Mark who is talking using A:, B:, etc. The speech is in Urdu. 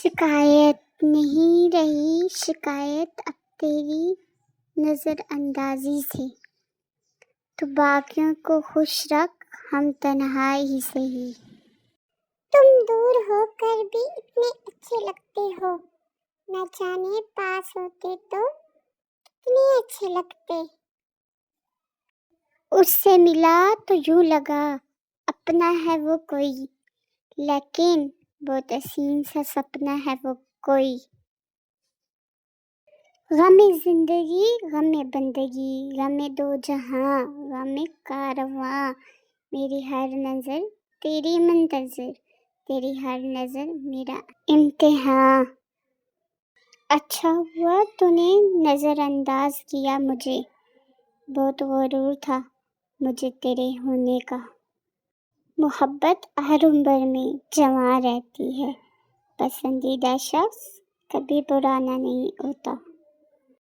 A: شکایت نہیں رہی شکایت اب تیری نظر اندازی سے، تو باقیوں کو خوش رکھ ہم تنہا ہی سہی۔ تم دور ہو کر بھی اتنے اچھے لگتے ہو، نہ جانے پاس ہوتے تو کتنے اچھے لگتے۔ اس سے ملا تو یوں لگا اپنا ہے وہ کوئی، لیکن بہت حسین سا سپنا ہے وہ کوئی۔ غم زندگی غم بندگی غم دو جہاں غم کارواں، میری ہر نظر تیری منتظر تیری ہر نظر میرا امتحان۔ اچھا ہوا تو نے نظر انداز کیا مجھے، بہت غرور تھا مجھے تیرے ہونے کا۔ محبت ہر عمر میں جوان رہتی ہے، پسندیدہ شخص کبھی پرانا نہیں ہوتا۔